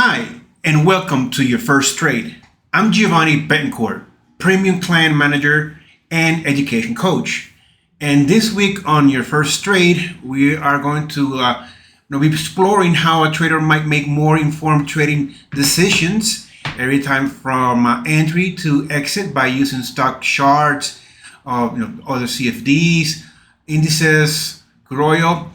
Hi, and welcome to your first trade. I'm Giovanni Betancourt, Premium Client Manager and Education Coach. And this week on your first trade, we are going to be exploring how a trader might make more informed trading decisions every time from entry to exit by using stock charts, other CFDs, indices, crude oil.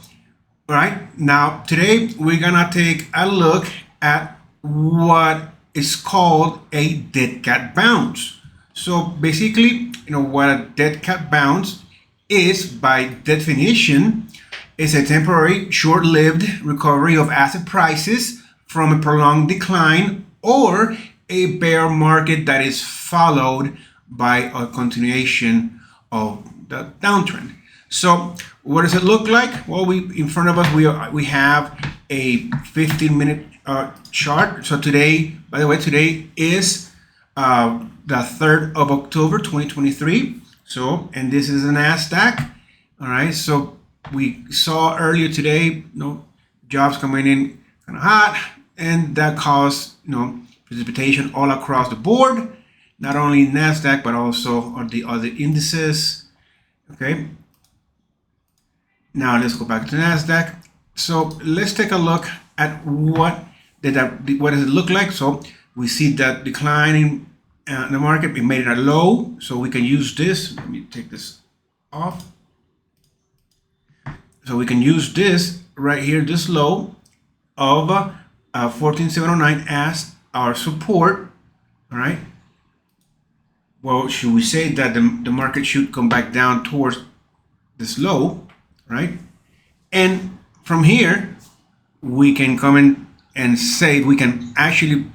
All right, now today we're gonna take a look at what is called a dead cat bounce. So basically, what a dead cat bounce is, by definition, is a temporary, short-lived recovery of asset prices from a prolonged decline or a bear market that is followed by a continuation of the downtrend. So what does it look like? Well, in front of us we have a 15-minute chart. So today, by the way, today is the 3rd of October 2023. So, and this is a NASDAQ. All right. So we saw earlier today, jobs coming in kind of hot, and that caused precipitation all across the board, not only NASDAQ but also on the other indices. Okay. Now let's go back to NASDAQ. So let's take a look at what does it look like. So we see that declining in the market. We made it a low, so we can use this. Let me take this off. So we can use this right here, this low of 14,709 as our support. All right. Well, should we say that the market should come back down towards this low, right? And from here, we can come in and say we can actually,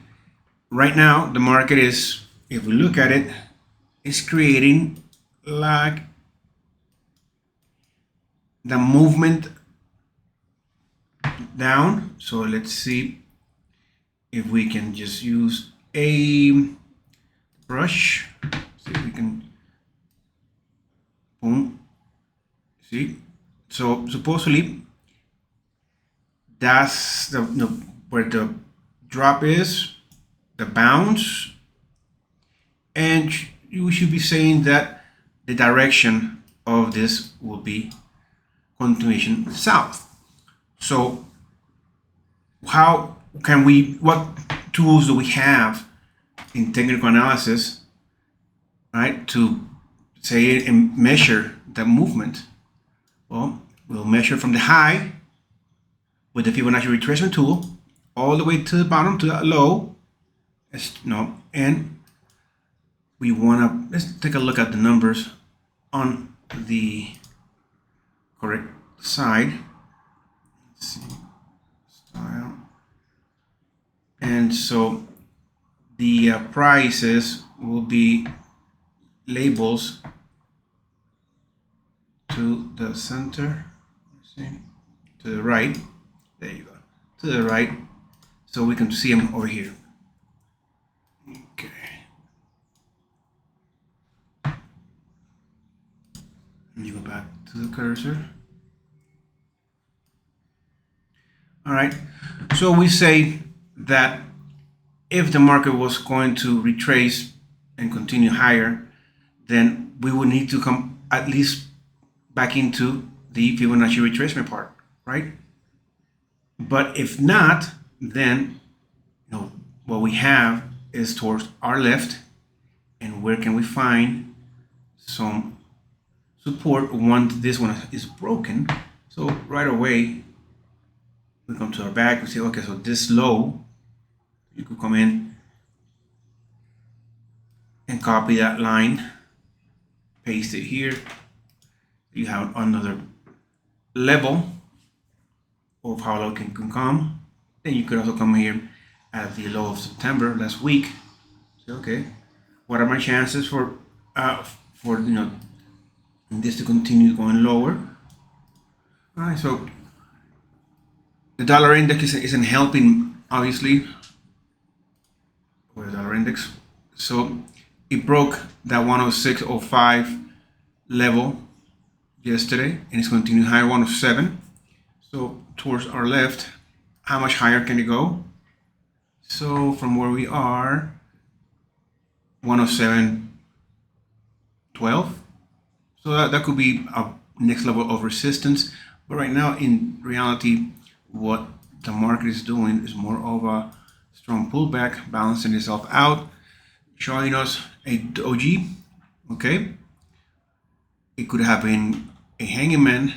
right now, the market is, if we look at it, is creating like the movement down. So let's see if we can just use a brush. See if we can, boom, see? So supposedly that's the where the drop is, the bounce, and you should be saying that the direction of this will be continuation south. So how can what tools do we have in technical analysis, right, to say and measure the movement? Well, we'll measure from the high with the Fibonacci retracement tool all the way to the bottom, to that low. And we want to, let's take a look at the numbers on the correct side. Let's see, style. And so the prices will be labels to the center, see, to the right. There you go, to the right, so we can see them over here. Okay. And you go back to the cursor. All right. So we say that if the market was going to retrace and continue higher, then we would need to come at least back into the Fibonacci retracement part, right? But if not, then what we have is towards our left, and where can we find some support once this one is broken? So right away we come to our back, we say, okay, so this low, you could come in and copy that line, paste it here. You have another level of how low can come. Then you could also come here at the low of September last week. Say, okay, what are my chances for this to continue going lower? All right, so the dollar index isn't helping, obviously, or the dollar index. So it broke that 106.05 level yesterday, and it's continuing higher, 107. So towards our left, how much higher can it go? So from where we are, 107.12. So that could be a next level of resistance. But right now, in reality, what the market is doing is more of a strong pullback, balancing itself out, showing us a doji. Okay, it could have been a hanging man.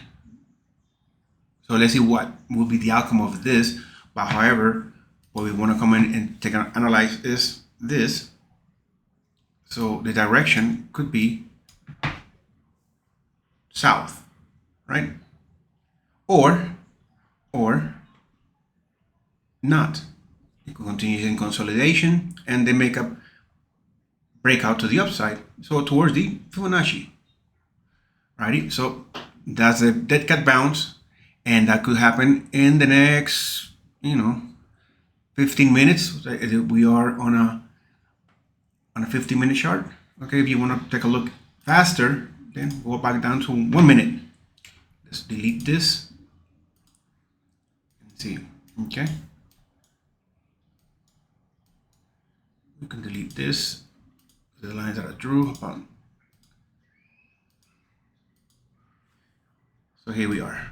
So let's see what will be the outcome of this. But however, what we want to come in and take an analyze is this. So the direction could be south, right? Or not. It could continue in consolidation and then make a breakout to the upside. So towards the Fibonacci, righty? So that's a dead cat bounce, and that could happen in the next, 15 minutes. We are on a 15-minute chart. Okay, if you want to take a look faster, then go back down to 1 minute. Let's delete this and see. Okay, we can delete this, the lines that I drew upon. So here we are.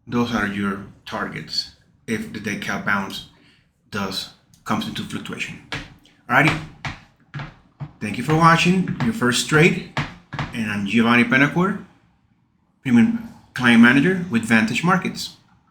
Those are your targets if the dead cat bounce comes into fluctuation. Alrighty. Thank you for watching your first trade, and I'm Giovanni Pennacourt, Premium Client Manager with Vantage Markets.